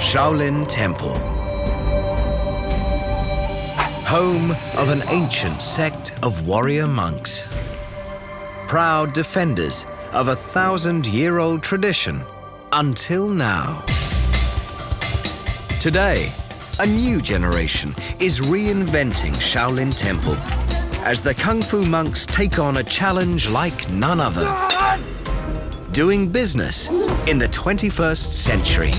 Shaolin Temple. Home of an ancient sect of warrior monks. Proud defenders of a 1,000-year-old tradition until now. Today, a new generation is reinventing Shaolin Temple as the Kung Fu monks take on a challenge like none other. Doing business in the 21st century.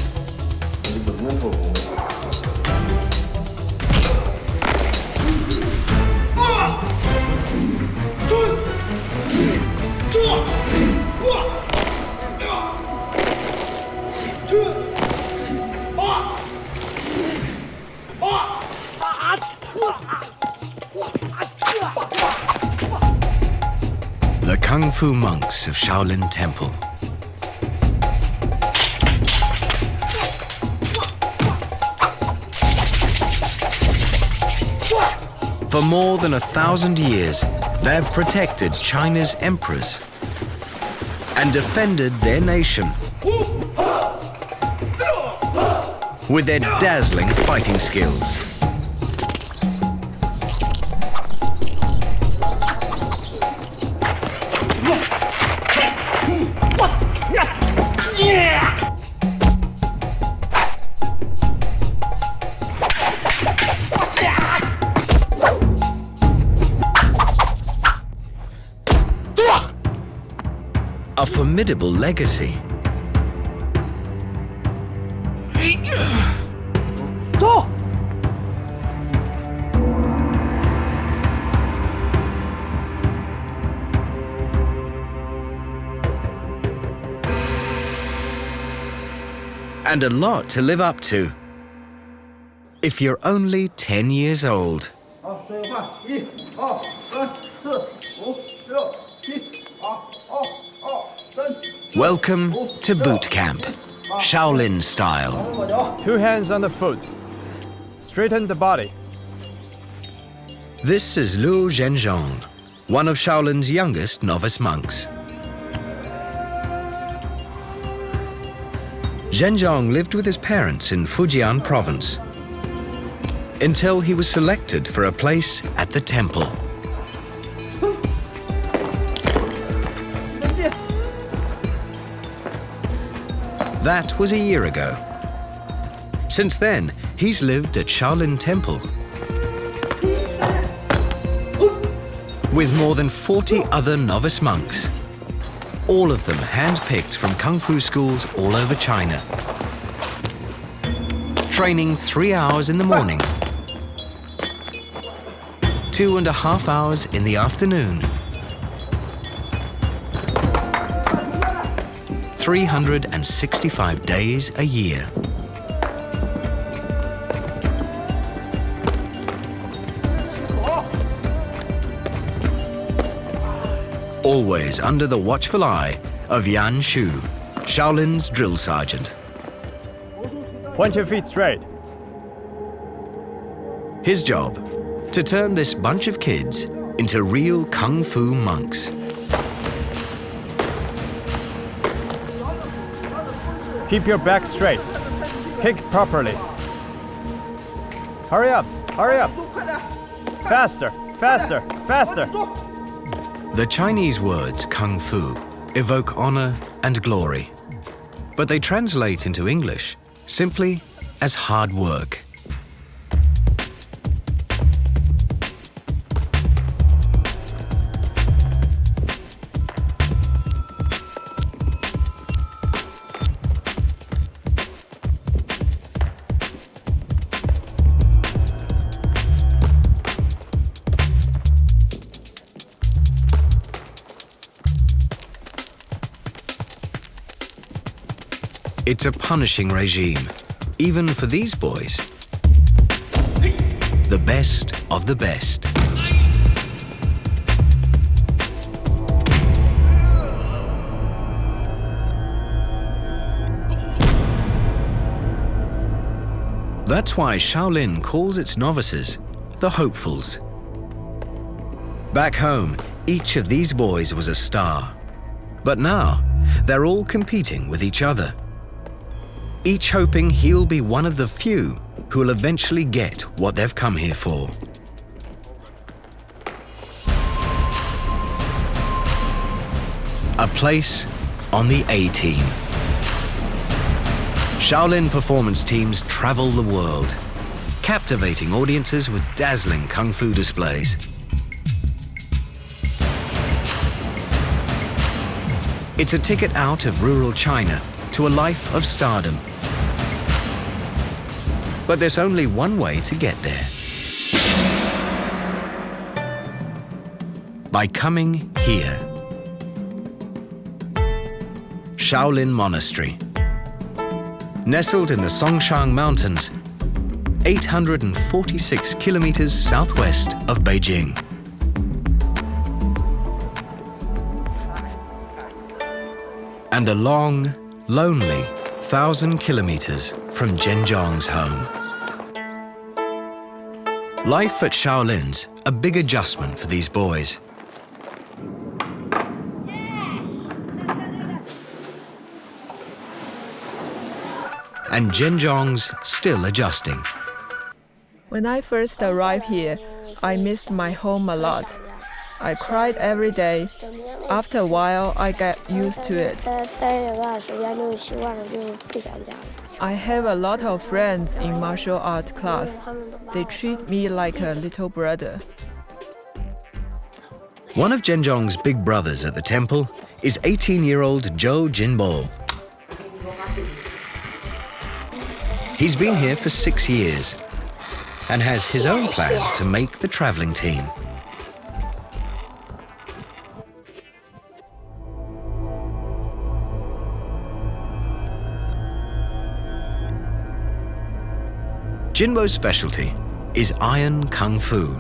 The Kung Fu monks of Shaolin Temple. For more than 1,000 years, they've protected China's emperors and defended their nation with their dazzling fighting skills. A formidable legacy. And a lot to live up to if you're only 10 years old. Welcome to boot camp, Shaolin style. 2 hands on the foot. Straighten the body. This is Liu Zhenjiang, one of Shaolin's youngest novice monks. Zhenjiang lived with his parents in Fujian province until he was selected for a place at the temple. That was a year ago. Since then, he's lived at Shaolin Temple with more than 40 other novice monks, all of them hand-picked from Kung Fu schools all over China. Training 3 hours in the morning, 2.5 hours in the afternoon, 365 days a year. Always under the watchful eye of Yan Shu, Shaolin's drill sergeant. Point your feet straight. His job, to turn this bunch of kids into real Kung Fu monks. Keep your back straight. Kick properly. Hurry up, hurry up. Faster, faster, faster. The Chinese words Kung Fu evoke honor and glory, but they translate into English simply as hard work. It's a punishing regime, even for these boys. The best of the best. That's why Shaolin calls its novices the hopefuls. Back home, each of these boys was a star. But now, they're all competing with each other. each hoping he'll be one of the few who will eventually get what they've come here for. A place on the A-Team. Shaolin performance teams travel the world, captivating audiences with dazzling kung fu displays. It's a ticket out of rural China to a life of stardom. But there's only one way to get there. By coming here. Shaolin Monastery. Nestled in the Songshan Mountains, 846 kilometers southwest of Beijing. And a long, lonely 1,000 kilometers from Zhenjiang's home. Life at Shaolin's a big adjustment for these boys. And Zhenjiang's still adjusting. When I first arrived here, I missed my home a lot. I cried every day. After a while, I got used to it. I have a lot of friends in martial art class. They treat me like a little brother. One of Zhenjiang's big brothers at the temple is 18-year-old Zhou Jinbo. He's been here for 6 years and has his own plan to make the traveling team. Jinbo's specialty is iron kung fu.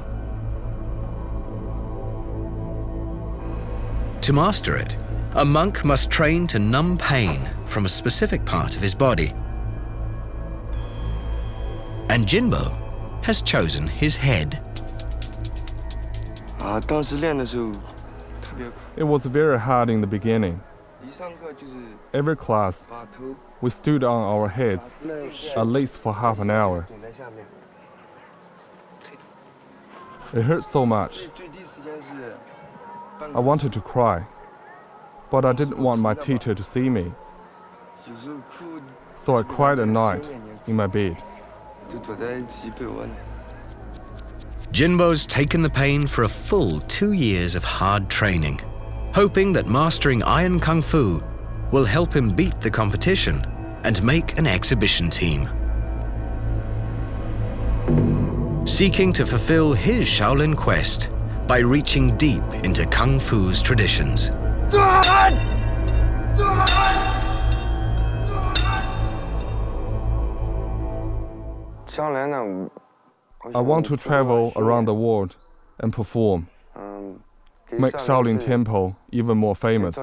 To master it, a monk must train to numb pain from a specific part of his body. And Jinbo has chosen his head. It was very hard in the beginning. Every class, we stood on our heads at least for half an hour. It hurt so much. I wanted to cry, but I didn't want my teacher to see me. So I cried at night in my bed. Jinbo's taken the pain for a full 2 years of hard training, hoping that mastering iron kung fu will help him beat the competition and make an exhibition team. Seeking to fulfill his Shaolin quest by reaching deep into kung fu's traditions. I want to travel around the world and perform, make Shaolin Temple even more famous.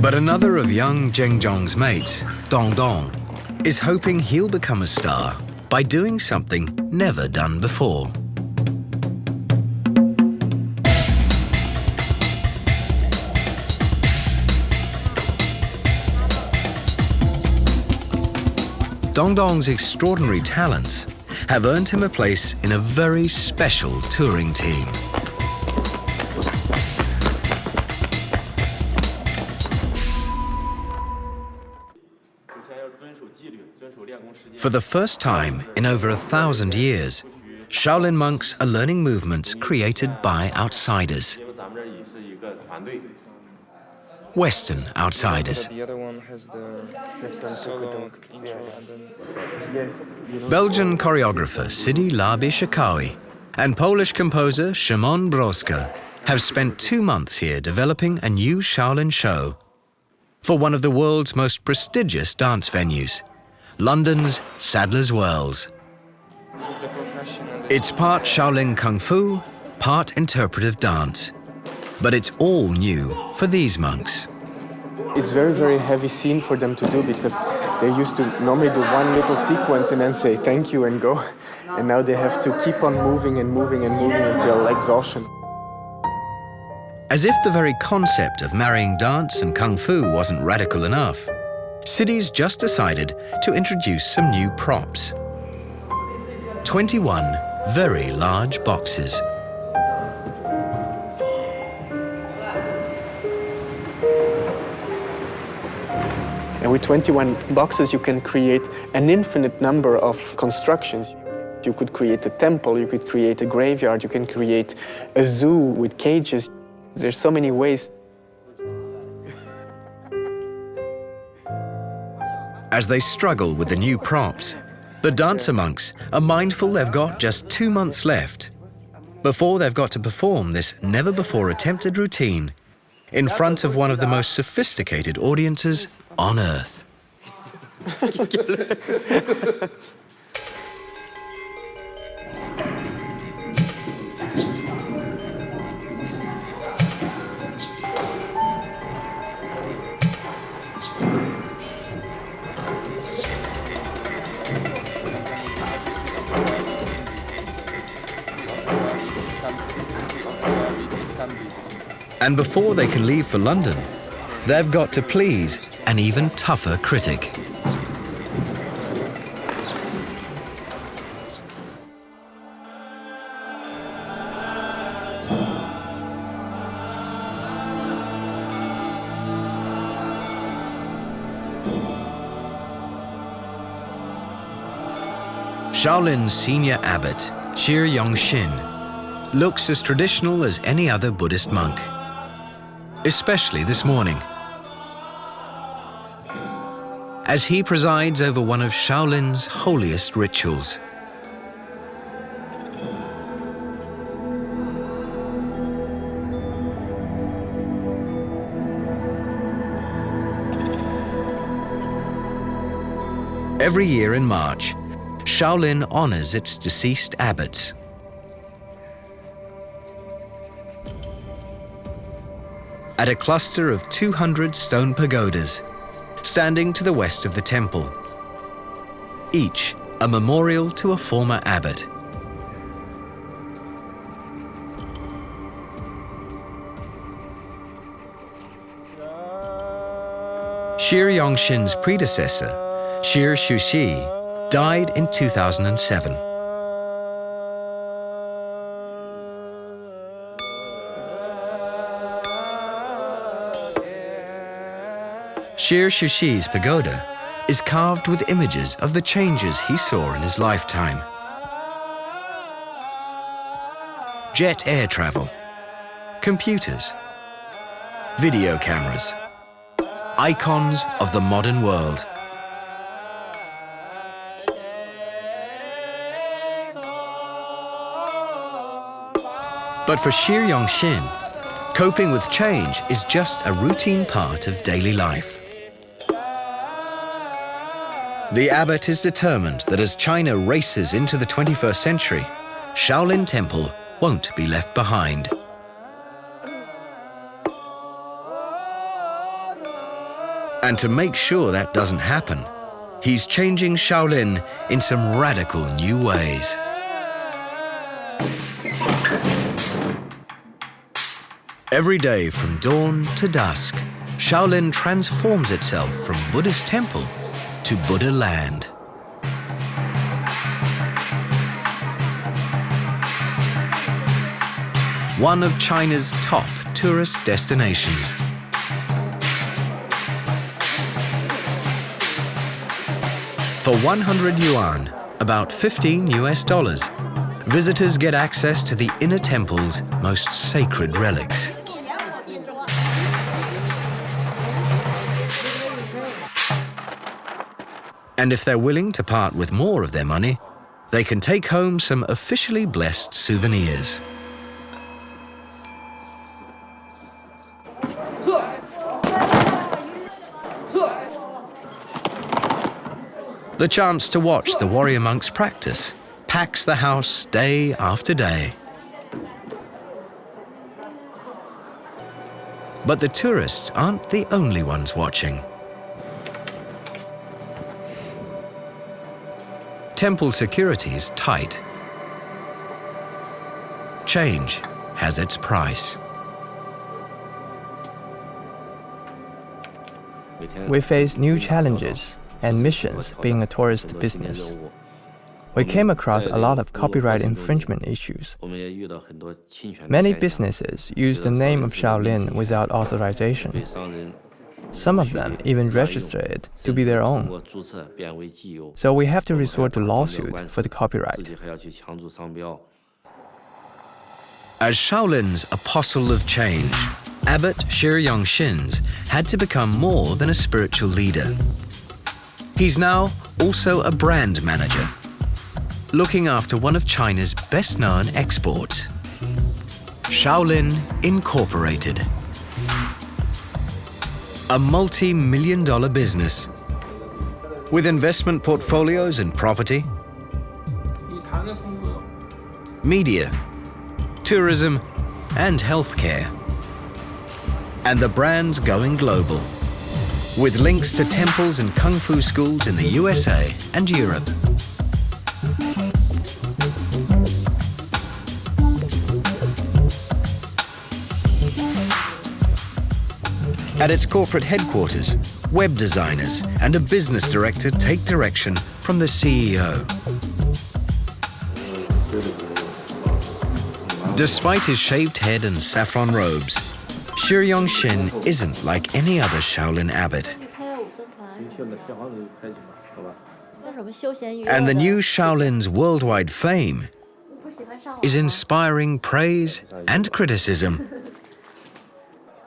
But another of young Zhenjiang's mates, Dong Dong, is hoping he'll become a star by doing something never done before. Dong Dong's extraordinary talents have earned him a place in a very special touring team. For the first time in over 1,000 years, Shaolin monks are learning movements created by outsiders. Western outsiders. The other one has the solo intro and then... Belgian choreographer Sidi Labi Shakawi and Polish composer Szymon Broska have spent 2 months here developing a new Shaolin show for one of the world's most prestigious dance venues, London's Sadler's Wells. It's part Shaolin Kung Fu, part interpretive dance. But it's all new for these monks. It's very, very heavy scene for them to do because they used to normally do one little sequence and then say thank you and go. And now they have to keep on moving and moving and moving until exhaustion. As if the very concept of marrying dance and kung fu wasn't radical enough, cities just decided to introduce some new props. 21 very large boxes. And with 21 boxes, you can create an infinite number of constructions. You could create a temple, you could create a graveyard, you can create a zoo with cages. There's so many ways. As they struggle with the new props, the dancer monks are mindful they've got just 2 months left before they've got to perform this never-before-attempted routine in front of one of the most sophisticated audiences on Earth. And before they can leave for London, they've got to please an even tougher critic. Shaolin's senior abbot, Shi Yongxin, looks as traditional as any other Buddhist monk, especially this morning, as he presides over one of Shaolin's holiest rituals. Every year in March, Shaolin honors its deceased abbots. At a cluster of 200 stone pagodas, standing to the west of the temple, each a memorial to a former abbot. Shi Yongxin's predecessor, Shi Shuxi, died in 2007. Shi Shuxi's pagoda is carved with images of the changes he saw in his lifetime. Jet air travel, computers, video cameras, icons of the modern world. But for Shi Yongxin, coping with change is just a routine part of daily life. The abbot is determined that as China races into the 21st century, Shaolin Temple won't be left behind. And to make sure that doesn't happen, he's changing Shaolin in some radical new ways. Every day from dawn to dusk, Shaolin transforms itself from Buddhist temple to Buddha land. One of China's top tourist destinations. For 100 yuan, about $15 US, visitors get access to the inner temple's most sacred relics. And if they're willing to part with more of their money, they can take home some officially blessed souvenirs. The chance to watch the warrior monks practice packs the house day after day. But the tourists aren't the only ones watching. Temple security is tight. Change has its price. We face new challenges and missions being a tourist business. We came across a lot of copyright infringement issues. Many businesses use the name of Shaolin without authorization. Some of them even register it to be their own. So we have to resort to lawsuit for the copyright. As Shaolin's apostle of change, Abbot Shi Yongxin's had to become more than a spiritual leader. He's now also a brand manager, looking after one of China's best-known exports, Shaolin Incorporated. A multi-million-dollar business with investment portfolios in property, media, tourism, and healthcare. And the brand's going global, with links to temples and kung fu schools in the USA and Europe. At its corporate headquarters, web designers and a business director take direction from the CEO. Despite his shaved head and saffron robes, Shi Yongxin isn't like any other Shaolin abbot. And the new Shaolin's worldwide fame is inspiring praise and criticism,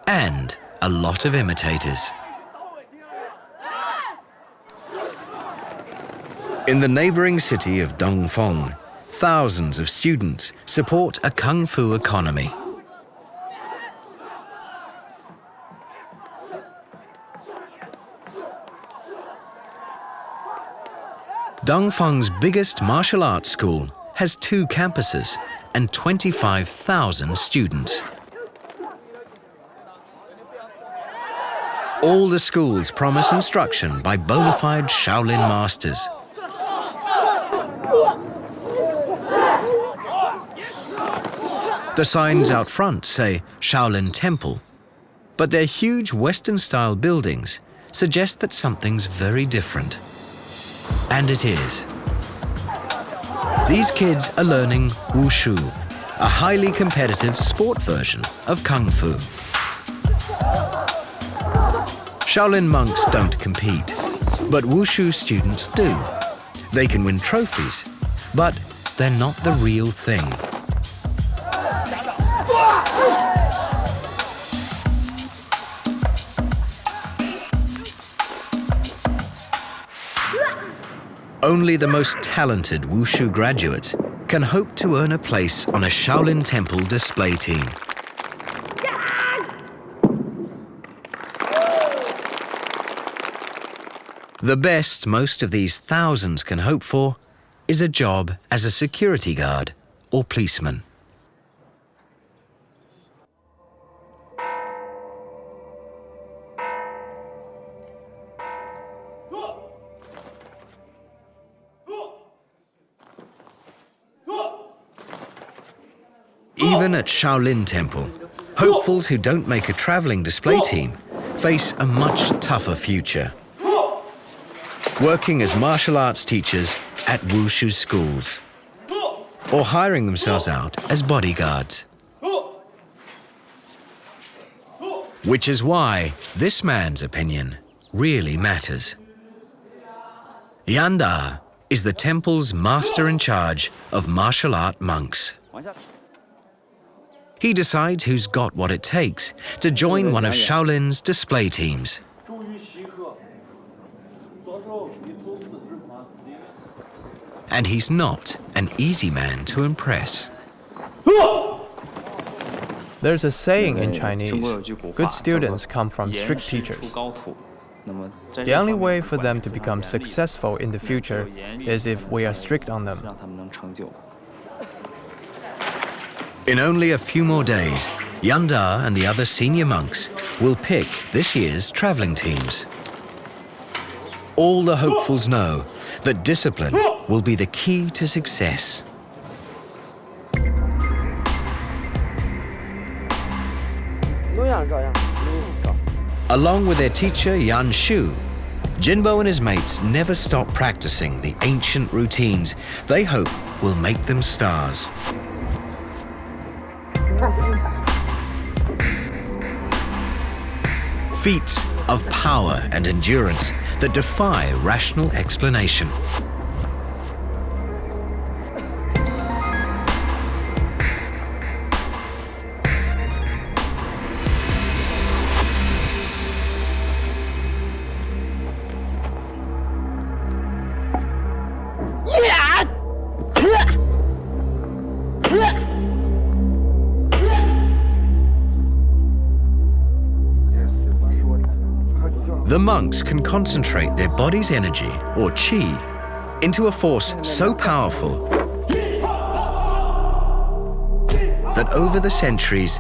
and a lot of imitators. In the neighboring city of Dongfeng, thousands of students support a kung fu economy. Dongfeng's biggest martial arts school has 2 campuses and 25,000 students. All the schools promise instruction by bona fide Shaolin masters. The signs out front say Shaolin Temple, but their huge Western-style buildings suggest that something's very different. And it is. These kids are learning wushu, a highly competitive sport version of kung fu. Shaolin monks don't compete, but wushu students do. They can win trophies, but they're not the real thing. Only the most talented wushu graduates can hope to earn a place on a Shaolin Temple display team. The best most of these thousands can hope for is a job as a security guard or policeman. Even at Shaolin Temple, hopefuls who don't make a traveling display team face a much tougher future. Working as martial arts teachers at wushu schools, or hiring themselves out as bodyguards. Which is why this man's opinion really matters. Yanda is the temple's master in charge of martial art monks. He decides who's got what it takes to join one of Shaolin's display teams. And he's not an easy man to impress. There's a saying in Chinese, good students come from strict teachers. The only way for them to become successful in the future is if we are strict on them. In only a few more days, Yanda and the other senior monks will pick this year's traveling teams. All the hopefuls know that discipline will be the key to success. Along with their teacher Yan Shu, Jinbo and his mates never stop practicing the ancient routines they hope will make them stars. Feats of power and endurance that defy rational explanation. The monks can concentrate their body's energy, or qi, into a force so powerful that over the centuries,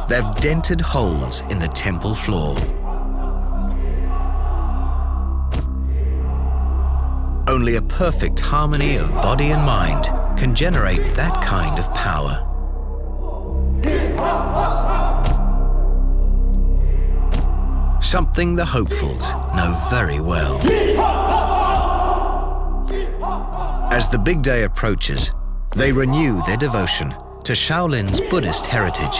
they've dented holes in the temple floor. Only a perfect harmony of body and mind can generate that kind of power. Something the hopefuls know very well. As the big day approaches, they renew their devotion to Shaolin's Buddhist heritage.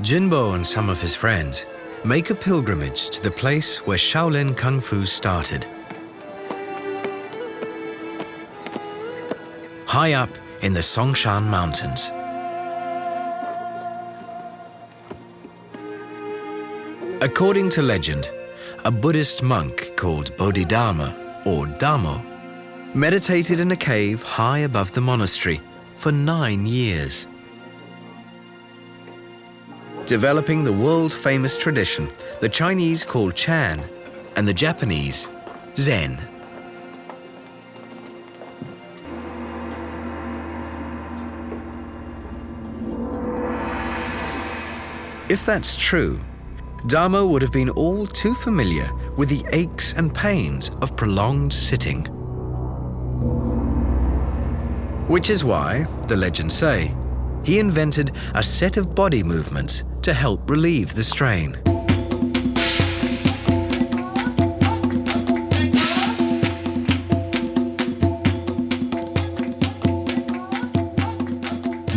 Jinbo and some of his friends make a pilgrimage to the place where Shaolin Kung Fu started. High up in the Songshan Mountains. According to legend, a Buddhist monk called Bodhidharma, or Damo, meditated in a cave high above the monastery for 9 years. Developing the world-famous tradition the Chinese call Chan and the Japanese Zen. If that's true, Dharma would have been all too familiar with the aches and pains of prolonged sitting. Which is why, the legends say, he invented a set of body movements to help relieve the strain.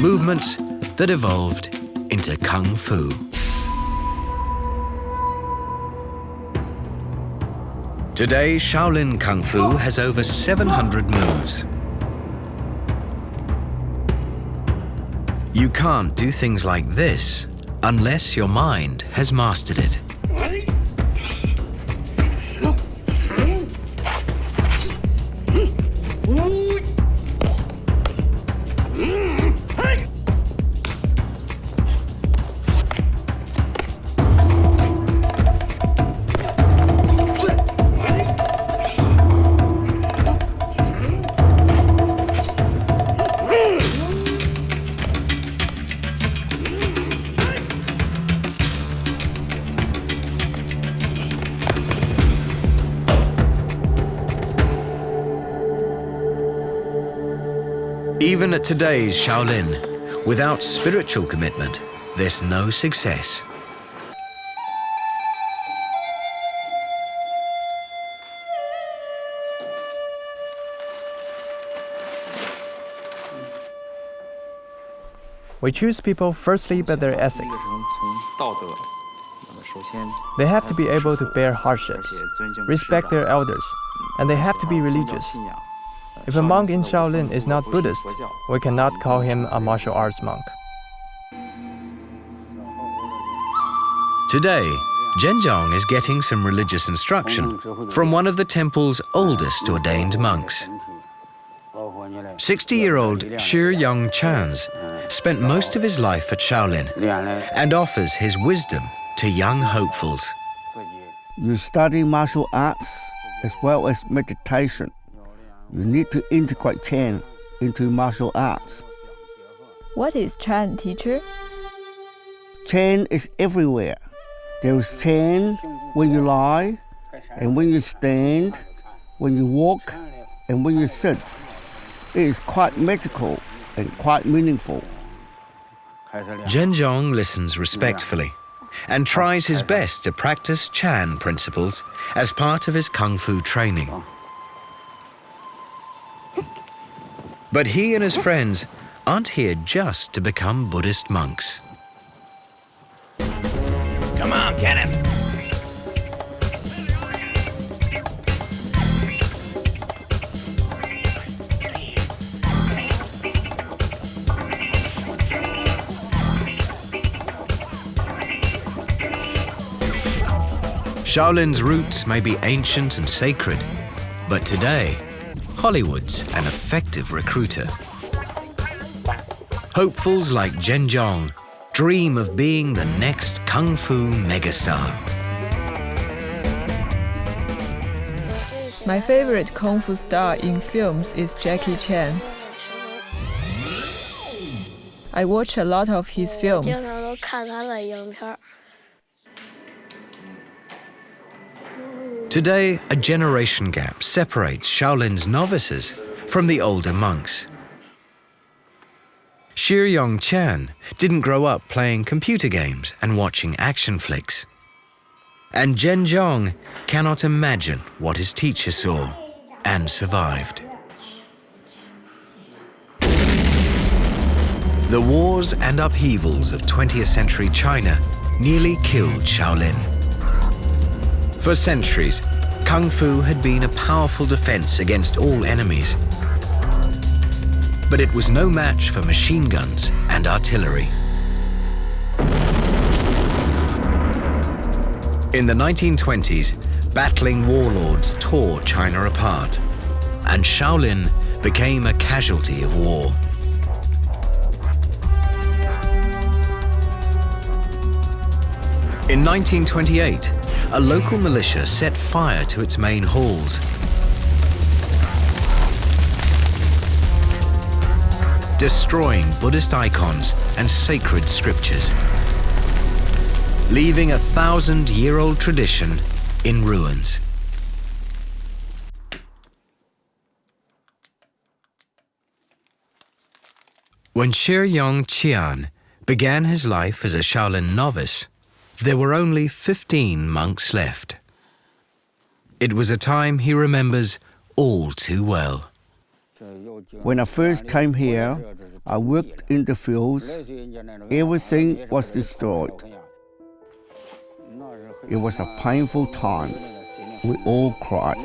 Movements that evolved into Kung Fu. Today, Shaolin Kung Fu has over 700 moves. You can't do things like this unless your mind has mastered it. Even at today's Shaolin, without spiritual commitment, there's no success. We choose people firstly by their ethics. They have to be able to bear hardships, respect their elders, and they have to be religious. If a monk in Shaolin is not Buddhist, we cannot call him a martial arts monk. Today, Zhenjiang is getting some religious instruction from one of the temple's oldest ordained monks. 60-year-old Shi Young Chans spent most of his life at Shaolin and offers his wisdom to young hopefuls. You study martial arts as well as meditation. You need to integrate Chan into martial arts. What is Chan, teacher? Chain is everywhere. There is chain when you lie, and when you stand, when you walk, and when you sit. It is quite magical and quite meaningful. Zhenjiang listens respectfully and tries his best to practice Chan principles as part of his Kung Fu training. But he and his friends aren't here just to become Buddhist monks. Come on, get him! Shaolin's roots may be ancient and sacred, but today, Hollywood's an effective recruiter. Hopefuls like Zhenjiang dream of being the next Kung Fu megastar. My favorite Kung Fu star in films is Jackie Chan. I watch a lot of his films. Today, a generation gap separates Shaolin's novices from the older monks. Shiyong Chan didn't grow up playing computer games and watching action flicks. And Zhenjiang cannot imagine what his teacher saw and survived. The wars and upheavals of 20th century China nearly killed Shaolin. For centuries, Kung Fu had been a powerful defense against all enemies. But it was no match for machine guns and artillery. In the 1920s, battling warlords tore China apart, and Shaolin became a casualty of war. In 1928, a local militia set fire to its main halls. Destroying Buddhist icons and sacred scriptures, leaving a 1,000-year-old tradition in ruins. When Shiyong Qian began his life as a Shaolin novice, there were only 15 monks left. It was a time he remembers all too well. When I first came here, I worked in the fields. Everything was destroyed. It was a painful time. We all cried.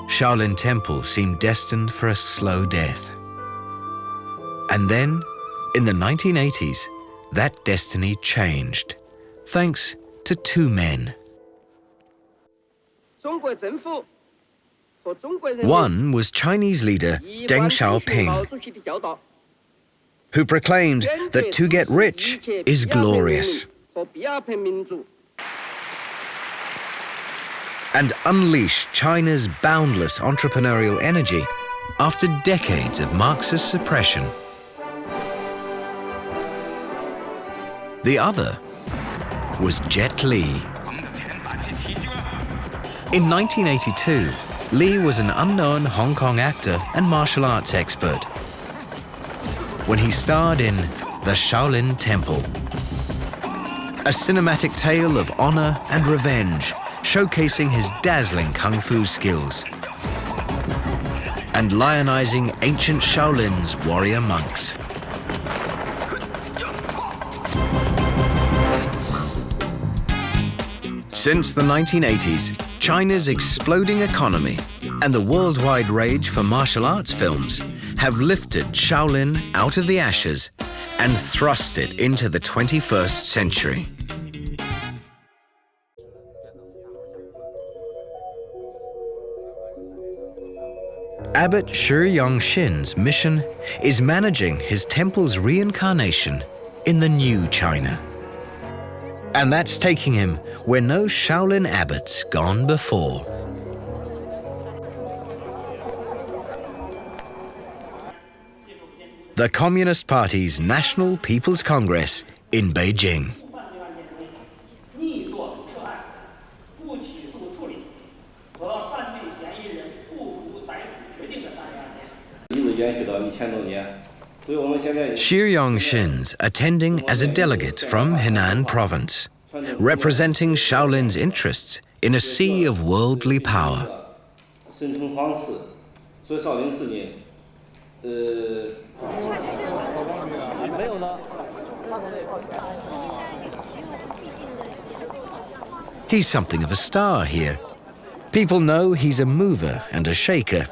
Shaolin Temple seemed destined for a slow death. And then, in the 1980s, that destiny changed, thanks to two men. One was Chinese leader Deng Xiaoping, who proclaimed that to get rich is glorious, and unleashed China's boundless entrepreneurial energy after decades of Marxist suppression. The other was Jet Li. In 1982, Li was an unknown Hong Kong actor and martial arts expert when he starred in The Shaolin Temple, a cinematic tale of honor and revenge showcasing his dazzling kung fu skills and lionizing ancient Shaolin's warrior monks. Since the 1980s, China's exploding economy and the worldwide rage for martial arts films have lifted Shaolin out of the ashes and thrust it into the 21st century. Abbot Shiyong Xin's mission is managing his temple's reincarnation in the new China. And that's taking him where no Shaolin abbot's gone before. the Communist Party's National People's Congress in Beijing. Xu Yongxin's attending as a delegate from Henan province, representing Shaolin's interests in a sea of worldly power. He's something of a star here. People know he's a mover and a shaker.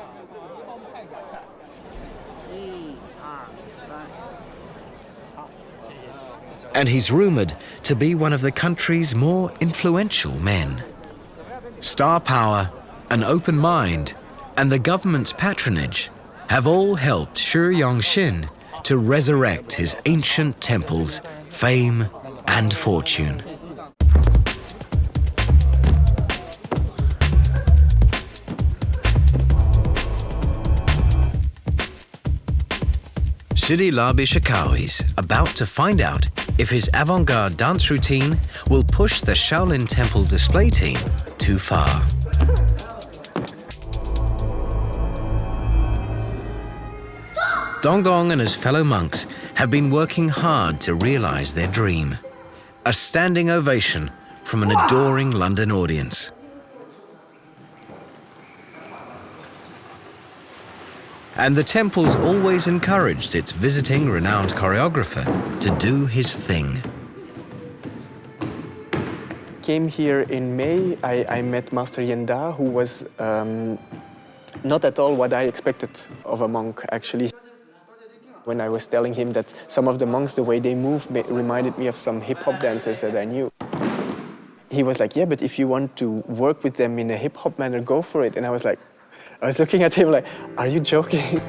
And he's rumored to be one of the country's more influential men. Star power, an open mind, and the government's patronage have all helped Xu Yongxin to resurrect his ancient temple's fame and fortune. Sidi Labi Shakawi's about to find out if his avant-garde dance routine will push the Shaolin Temple display team too far. Dongdong and his fellow monks have been working hard to realize their dream. A standing ovation from an adoring London audience. And the temple's always encouraged its visiting renowned choreographer to do his thing. Came here in May, I met Master Yenda, who was not at all what I expected of a monk, actually. When I was telling him that some of the monks, the way they move, reminded me of some hip-hop dancers that I knew. He was like, yeah, but if you want to work with them in a hip-hop manner, go for it. And I was looking at him like, are you joking?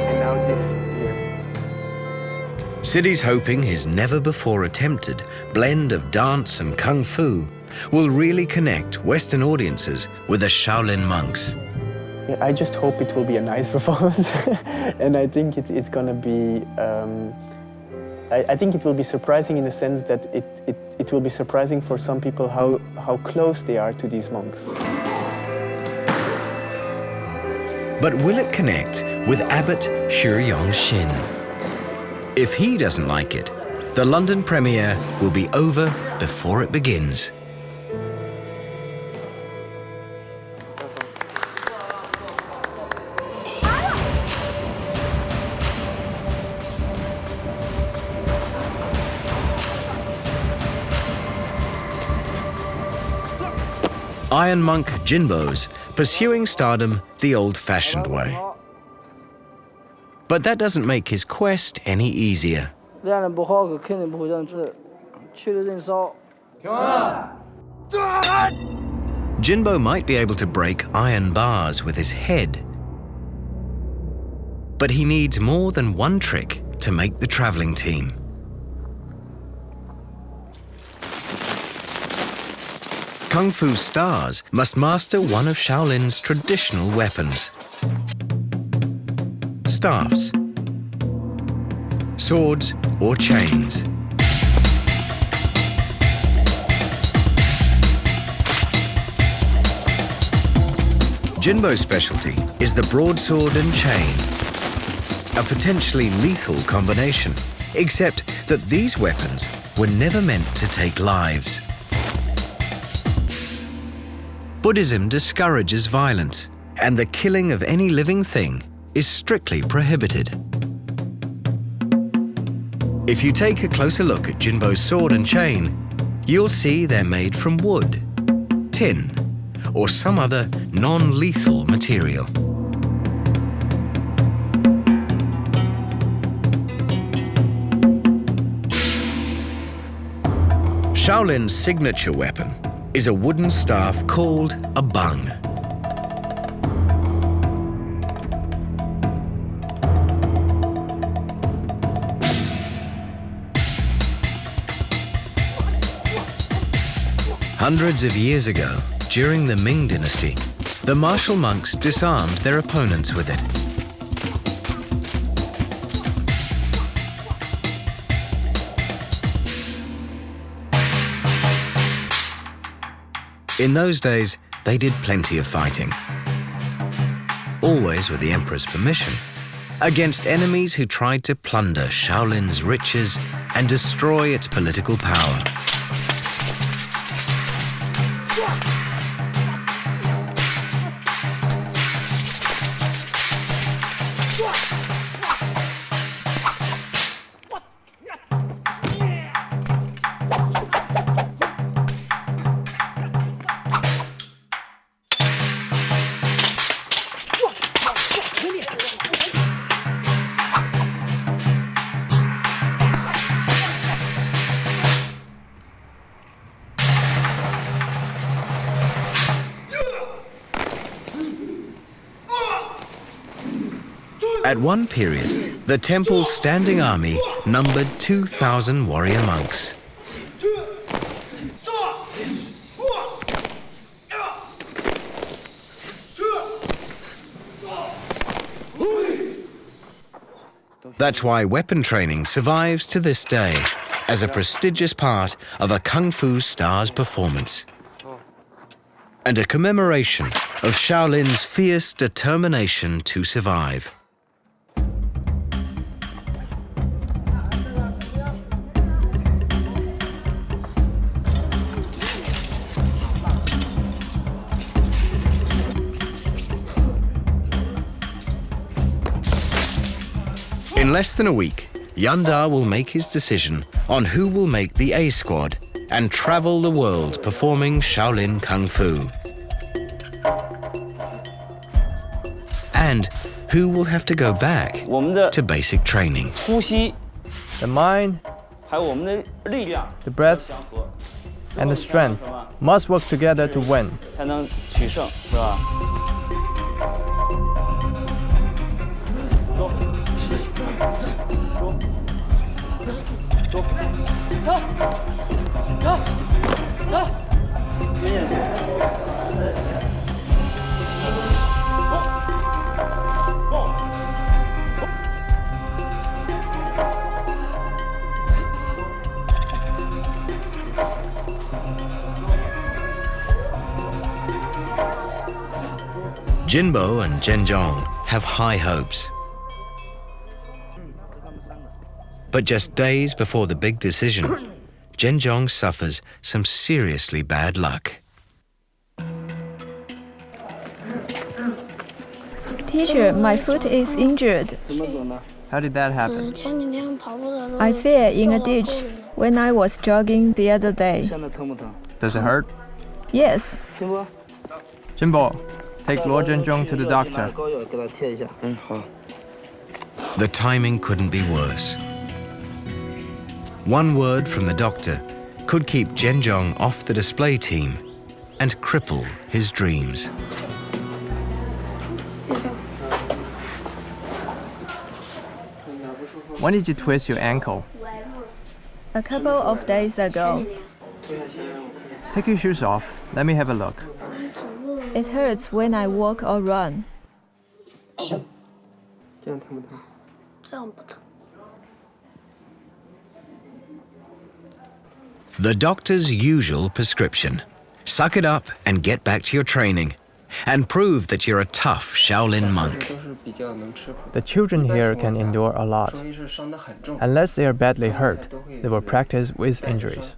And now this here. Sidi's hoping his never-before-attempted blend of dance and kung fu will really connect Western audiences with the Shaolin monks. I just hope it will be a nice performance. And I think it's going to be... I think it will be surprising in the sense that it will be surprising for some people how close they are to these monks. But will it connect with Abbot Xu Yongxin? If he doesn't like it, the London premiere will be over before it begins. Iron monk Jinbo's pursuing stardom the old-fashioned way. But that doesn't make his quest any easier. Jinbo might be able to break iron bars with his head, but he needs more than one trick to make the traveling team. Kung Fu stars must master one of Shaolin's traditional weapons. Staffs, swords or chains. Jinbo's specialty is the broadsword and chain, a potentially lethal combination, except that these weapons were never meant to take lives. Buddhism discourages violence, and the killing of any living thing is strictly prohibited. If you take a closer look at Jinbo's sword and chain, you'll see they're made from wood, tin, or some other non-lethal material. Shaolin's signature weapon is a wooden staff called a bung. Hundreds of years ago, during the Ming Dynasty, the martial monks disarmed their opponents with it. In those days, they did plenty of fighting, always with the emperor's permission, against enemies who tried to plunder Shaolin's riches and destroy its political power. At one period, the temple's standing army numbered 2,000 warrior monks. That's why weapon training survives to this day as a prestigious part of a Kung Fu star's performance, and a commemoration of Shaolin's fierce determination to survive. In less than a week, Yanda will make his decision on who will make the A squad and travel the world performing Shaolin Kung Fu. And who will have to go back to basic training. The mind, the breath, and the strength must work together to win. Jinbo and Zhenjiang have high hopes. But just days before the big decision, Zhenjiang suffers some seriously bad luck. Teacher, my foot is injured. How did that happen? I fell in a ditch when I was jogging the other day. Does it hurt? Yes. Jinbo, take Luo Zhenjiang to the doctor. The timing couldn't be worse. One word from the doctor could keep Zhenjiang off the display team and cripple his dreams. When did you twist your ankle? A couple of days ago. Take your shoes off. Let me have a look. It hurts when I walk or run. The doctor's usual prescription: suck it up and get back to your training, and prove that you're a tough Shaolin monk. The children here can endure a lot. Unless they are badly hurt, they will practice with injuries.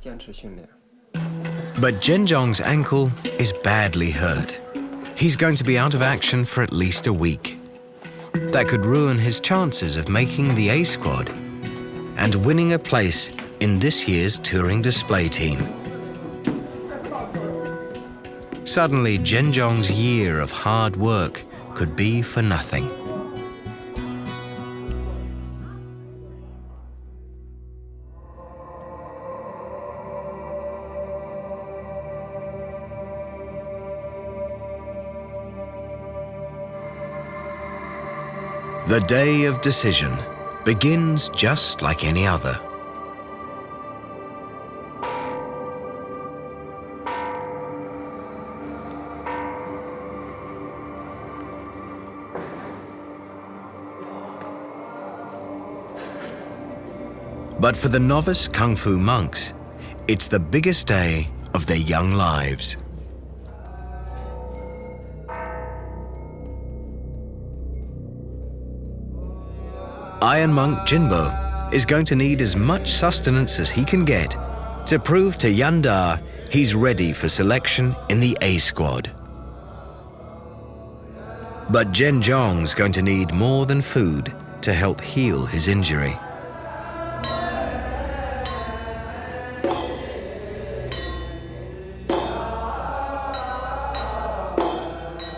But Zhenjiang's ankle is badly hurt. He's going to be out of action for at least a week. That could ruin his chances of making the A squad and winning a place in this year's touring display team. Suddenly, Zhenjiang's year of hard work could be for nothing. The day of decision begins just like any other. But for the novice Kung Fu monks, it's the biggest day of their young lives. Iron Monk Jinbo is going to need as much sustenance as he can get to prove to Yanda he's ready for selection in the A squad. But Zhenjiang's going to need more than food to help heal his injury.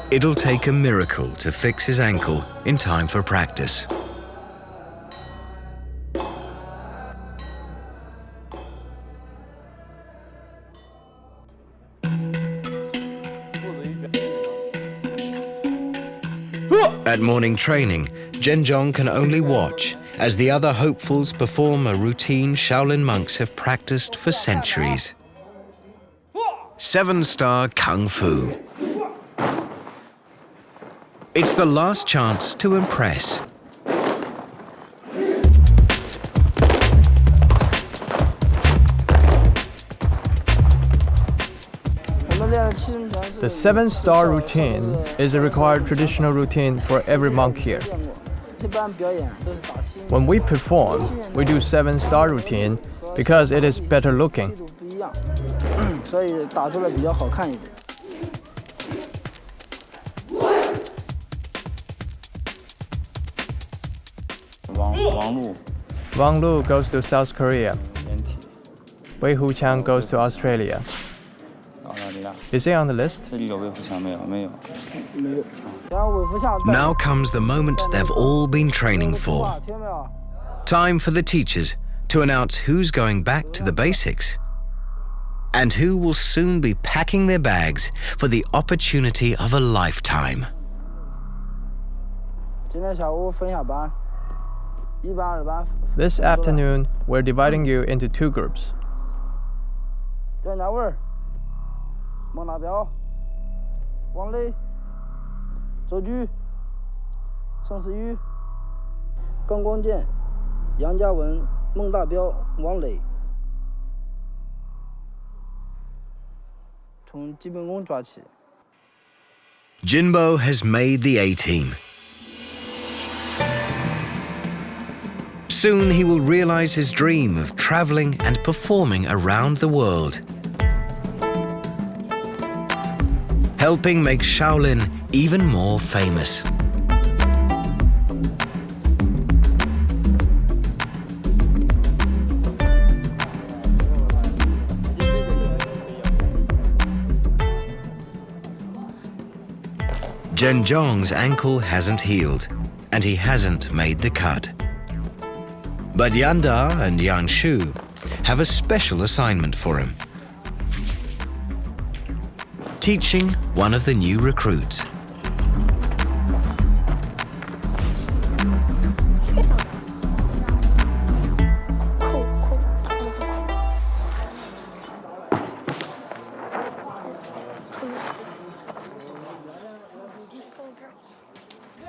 It'll take a miracle to fix his ankle in time for practice. At morning training, Zhenjiang can only watch as the other hopefuls perform a routine Shaolin monks have practiced for centuries. 7-star Kung Fu. It's the last chance to impress. The 7-star routine is a required traditional routine for every monk here. When we perform, we do 7-star routine because it is better looking. Wang Lu goes to South Korea. Wei Huqiang goes to Australia. Is he on the list? Now comes the moment they've all been training for. Time for the teachers to announce who's going back to the basics and who will soon be packing their bags for the opportunity of a lifetime. This afternoon, we're dividing you into 2 groups. Jinbo has made the A-team. Soon he will realize his dream of traveling and performing around the world, helping make Shaolin even more famous. Zhenjiang's ankle hasn't healed, and he hasn't made the cut. But Yanda and Yanshu have a special assignment for him. Teaching one of the new recruits.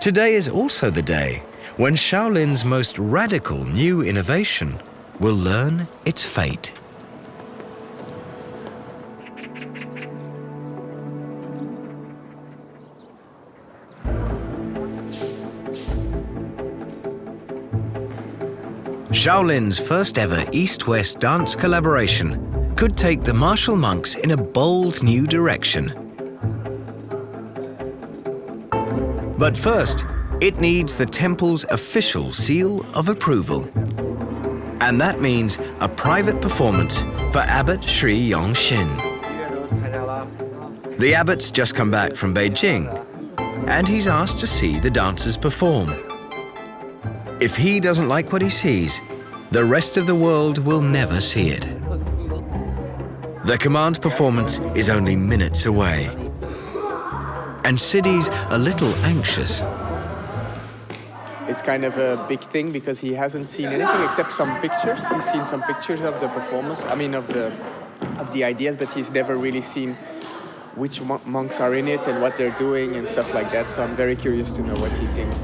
Today is also the day when Shaolin's most radical new innovation will learn its fate. Shaolin's first ever East-West dance collaboration could take the martial monks in a bold new direction. But first, it needs the temple's official seal of approval. And that means a private performance for Abbot Sri Yongxin. The abbot's just come back from Beijing, and he's asked to see the dancers perform. If he doesn't like what he sees, the rest of the world will never see it. The command performance is only minutes away, and Siddhi's a little anxious. It's kind of a big thing because he hasn't seen anything except some pictures. He's seen some pictures of the performance, of the ideas, but he's never really seen which monks are in it and what they're doing and stuff like that. So I'm very curious to know what he thinks.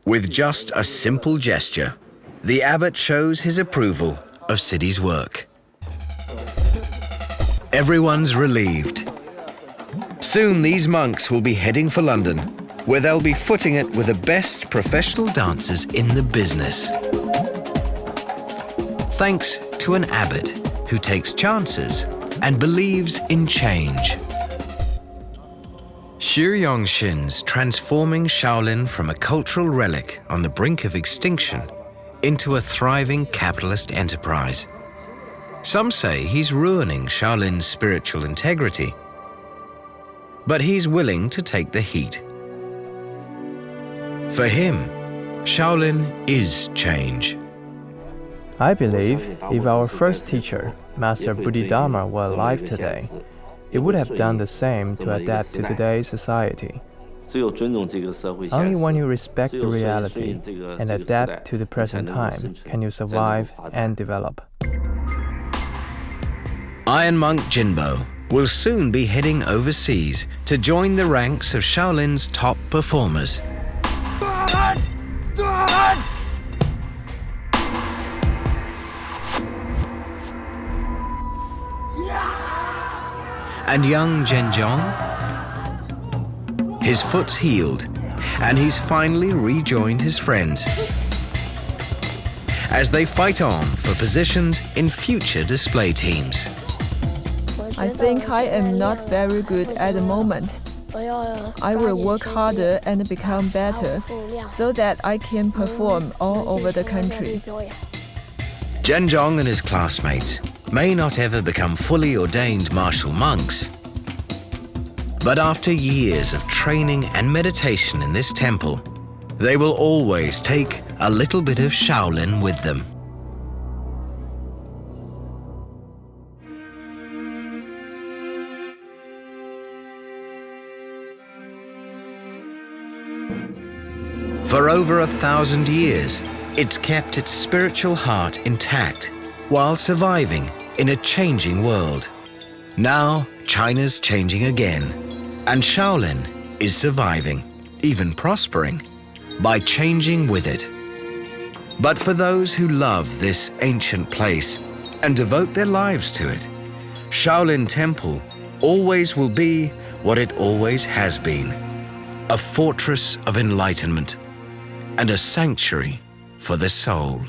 With just a simple gesture, the abbot shows his approval of Siddhi's work. Everyone's relieved. Soon these monks will be heading for London, where they'll be footing it with the best professional dancers in the business. Thanks to an abbot who takes chances and believes in change. Xu Yongxin's transforming Shaolin from a cultural relic on the brink of extinction into a thriving capitalist enterprise. Some say he's ruining Shaolin's spiritual integrity, but he's willing to take the heat. For him, Shaolin is change. I believe if our first teacher, Master Bodhidharma, were alive today, he would have done the same to adapt to today's society. Only when you respect the reality and adapt to the present time can you survive and develop. Iron Monk Jinbo will soon be heading overseas to join the ranks of Shaolin's top performers. And young Zhenjiang? His foot's healed, and he's finally rejoined his friends as they fight on for positions in future display teams. I think I am not very good at the moment. I will work harder and become better so that I can perform all over the country. Zhenjiang and his classmates may not ever become fully ordained martial monks, but after years of training and meditation in this temple, they will always take a little bit of Shaolin with them. For over 1,000 years, it's kept its spiritual heart intact while surviving in a changing world. Now, China's changing again, and Shaolin is surviving, even prospering, by changing with it. But for those who love this ancient place and devote their lives to it, Shaolin Temple always will be what it always has been, a fortress of enlightenment and a sanctuary for the soul.